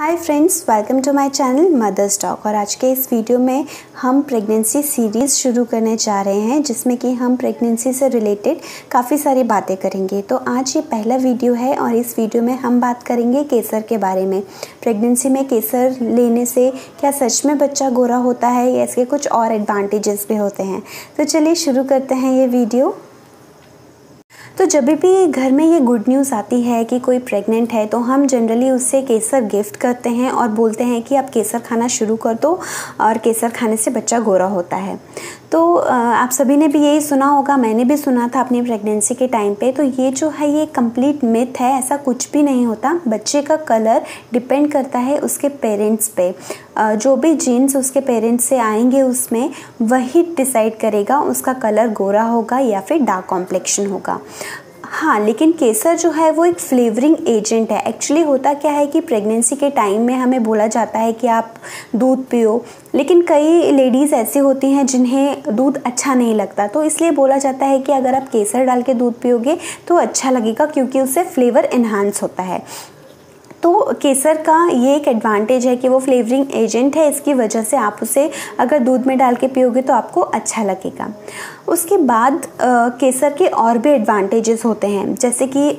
Hi friends, welcome to my channel mother's talk. और आज के इस वीडियो में हम प्रेगनेंसी सीरीज़ शुरू करने जा रहे हैं जिसमें कि हम प्रेगनेंसी से रिलेटेड काफ़ी सारी बातें करेंगे। तो आज ये पहला वीडियो है और इस वीडियो में हम बात करेंगे केसर के बारे में। प्रेगनेंसी में केसर लेने से क्या सच में बच्चा गोरा होता है या इसके कुछ और एडवांटेजेस भी होते हैं। तो चलिए शुरू करते हैं ये वीडियो। तो जब भी घर में ये गुड न्यूज़ आती है कि कोई प्रेग्नेंट है तो हम जनरली उससे केसर गिफ्ट करते हैं और बोलते हैं कि आप केसर खाना शुरू कर दो और केसर खाने से बच्चा गोरा होता है। तो आप सभी ने भी यही सुना होगा, मैंने भी सुना था अपनी प्रेगनेंसी के टाइम पे। तो ये जो है ये कंप्लीट मिथ है, ऐसा कुछ भी नहीं होता। बच्चे का कलर डिपेंड करता है उसके पेरेंट्स पे। जो भी जीन्स उसके पेरेंट्स से आएंगे उसमें वही डिसाइड करेगा उसका कलर गोरा होगा या फिर डार्क कॉम्प्लेक्शन होगा। हाँ, लेकिन केसर जो है वो एक फ्लेवरिंग एजेंट है। एक्चुअली होता क्या है कि प्रेगनेंसी के टाइम में हमें बोला जाता है कि आप दूध पियो, लेकिन कई लेडीज़ ऐसी होती हैं जिन्हें दूध अच्छा नहीं लगता, तो इसलिए बोला जाता है कि अगर आप केसर डाल के दूध पियोगे तो अच्छा लगेगा क्योंकि उससे फ्लेवर इन्हांस होता है। तो केसर का ये एक एडवांटेज है कि वो फ्लेवरिंग एजेंट है, इसकी वजह से आप उसे अगर दूध में डाल के पियोगे तो आपको अच्छा लगेगा। उसके बाद केसर के और भी एडवांटेजेस होते हैं, जैसे कि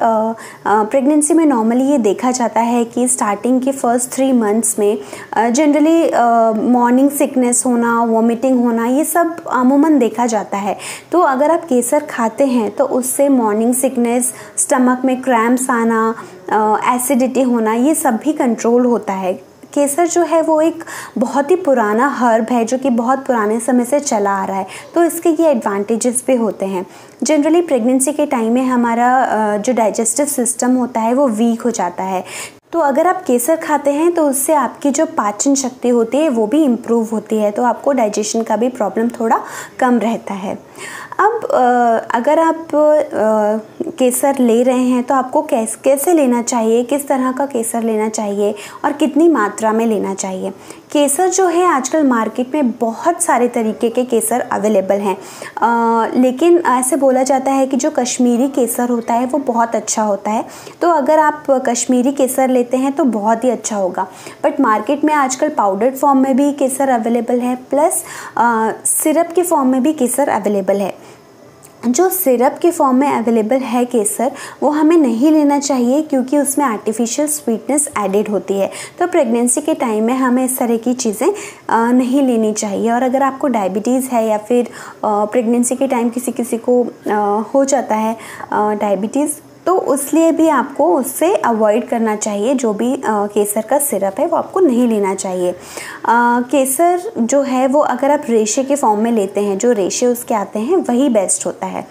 प्रेगनेंसी में नॉर्मली ये देखा जाता है कि स्टार्टिंग के फर्स्ट 3 मंथ्स में जनरली मॉर्निंग सिकनेस होना, वॉमिटिंग होना, ये सब अमूमन देखा जाता है। तो अगर आप केसर खाते हैं तो उससे मॉर्निंग सिकनेस, स्टमक में क्रैम्प्स आना, एसिडिटी होना, ये सब भी कंट्रोल होता है। केसर जो है वो एक बहुत ही पुराना हर्ब है जो कि बहुत पुराने समय से चला आ रहा है, तो इसके ये एडवांटेजेस भी होते हैं। जनरली प्रेगनेंसी के टाइम में हमारा जो डाइजेस्टिव सिस्टम होता है वो वीक हो जाता है, तो अगर आप केसर खाते हैं तो उससे आपकी जो पाचन शक्ति होती है वो भी इम्प्रूव होती है, तो आपको डाइजेशन का भी प्रॉब्लम थोड़ा कम रहता है। अब अगर आप केसर ले रहे हैं तो आपको कैसे लेना चाहिए, किस तरह का केसर लेना चाहिए और कितनी मात्रा में लेना चाहिए। केसर जो है आजकल मार्केट में बहुत सारे तरीके के केसर अवेलेबल हैं, लेकिन ऐसे बोला जाता है कि जो कश्मीरी केसर होता है वो बहुत अच्छा होता है। तो अगर आप कश्मीरी केसर लेते हैं तो बहुत ही अच्छा होगा। बट मार्केट में आजकल पाउडर्ड फॉर्म में भी केसर अवेलेबल है, प्लस सिरप के फॉर्म में भी केसर अवेलेबल है। जो सिरप के फॉर्म में अवेलेबल है केसर वो हमें नहीं लेना चाहिए क्योंकि उसमें आर्टिफिशियल स्वीटनेस एडेड होती है। तो प्रेगनेंसी के टाइम में हमें इस तरह की चीज़ें नहीं लेनी चाहिए। और अगर आपको डायबिटीज़ है या फिर प्रेगनेंसी के टाइम किसी किसी को हो जाता है डायबिटीज़, तो उसलिए भी आपको उससे अवॉइड करना चाहिए। जो भी केसर का सिरप है वो आपको नहीं लेना चाहिए। केसर जो है वो अगर आप रेशे के फॉर्म में लेते हैं, जो रेशे उसके आते हैं वही बेस्ट होता है।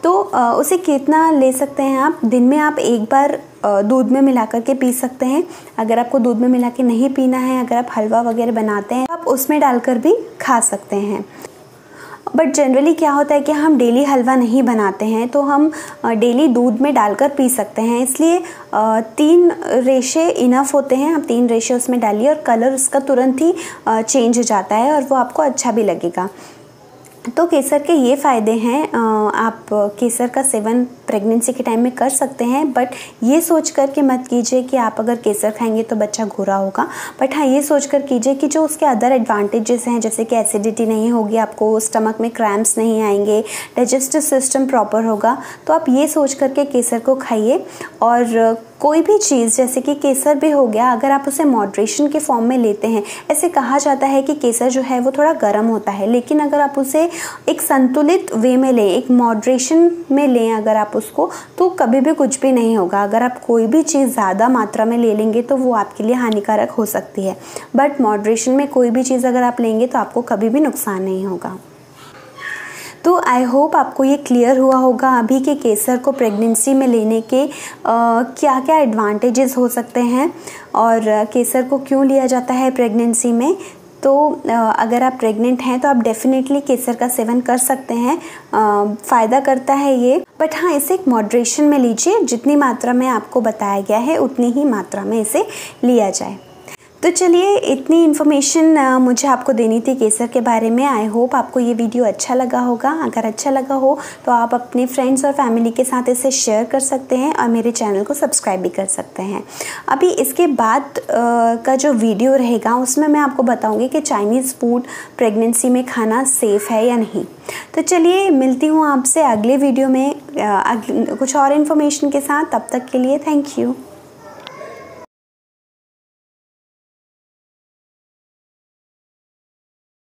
तो उसे कितना ले सकते हैं आप, दिन में आप एक बार दूध में मिला कर के पी सकते हैं। अगर आपको दूध में मिला के नहीं पीना है, अगर आप हलवा वगैरह बनाते हैं आप उसमें डालकर भी खा सकते हैं। बट जनरली क्या होता है कि हम डेली हलवा नहीं बनाते हैं, तो हम डेली दूध में डालकर पी सकते हैं। इसलिए 3 रेशे इनफ होते हैं। आप 3 रेशे उसमें डालिए और कलर उसका तुरंत ही चेंज हो जाता है और वो आपको अच्छा भी लगेगा। तो केसर के ये फ़ायदे हैं। आप केसर का सेवन प्रेगनेंसी के टाइम में कर सकते हैं, बट ये सोच कर के मत कीजिए कि आप अगर केसर खाएंगे तो बच्चा गोरा होगा। बट हाँ, ये सोच कर कीजिए कि जो उसके अदर एडवांटेजेस हैं, जैसे कि एसिडिटी नहीं होगी, आपको स्टमक में क्रैम्प्स नहीं आएंगे, डाइजेस्टिव सिस्टम प्रॉपर होगा, तो आप ये सोच कर के केसर को खाइए। और कोई भी चीज़ जैसे कि केसर भी हो गया, अगर आप उसे मॉडरेशन के फॉर्म में लेते हैं, ऐसे कहा जाता है कि केसर जो है वो थोड़ा गर्म होता है, लेकिन अगर आप उसे एक संतुलित वे में लें, एक मॉडरेशन में लें अगर आप उसको, तो कभी भी कुछ भी नहीं होगा। अगर आप कोई भी चीज़ ज़्यादा मात्रा में ले लेंगे तो वो आपके लिए हानिकारक हो सकती है, बट मॉडरेशन में कोई भी चीज़ अगर आप लेंगे तो आपको कभी भी नुकसान नहीं होगा। तो आई होप आपको ये क्लियर हुआ होगा अभी के केसर को प्रेगनेंसी में लेने के क्या क्या एडवांटेजेस हो सकते हैं और केसर को क्यों लिया जाता है प्रेगनेंसी में। तो अगर आप प्रेग्नेंट हैं तो आप डेफिनेटली केसर का सेवन कर सकते हैं, फ़ायदा करता है ये। बट हाँ, इसे एक मॉडरेशन में लीजिए, जितनी मात्रा में आपको बताया गया है उतनी ही मात्रा में इसे लिया जाए। तो चलिए, इतनी इन्फॉर्मेशन मुझे आपको देनी थी केसर के बारे में। आई होप आपको ये वीडियो अच्छा लगा होगा। अगर अच्छा लगा हो तो आप अपने फ्रेंड्स और फैमिली के साथ इसे शेयर कर सकते हैं और मेरे चैनल को सब्सक्राइब भी कर सकते हैं। अभी इसके बाद का जो वीडियो रहेगा उसमें मैं आपको बताऊंगी कि चाइनीज़ फूड प्रेगनेंसी में खाना सेफ़ है या नहीं। तो चलिए, मिलती हूँ आपसे अगले वीडियो में कुछ और इन्फॉर्मेशन के साथ। तब तक के लिए थैंक यू।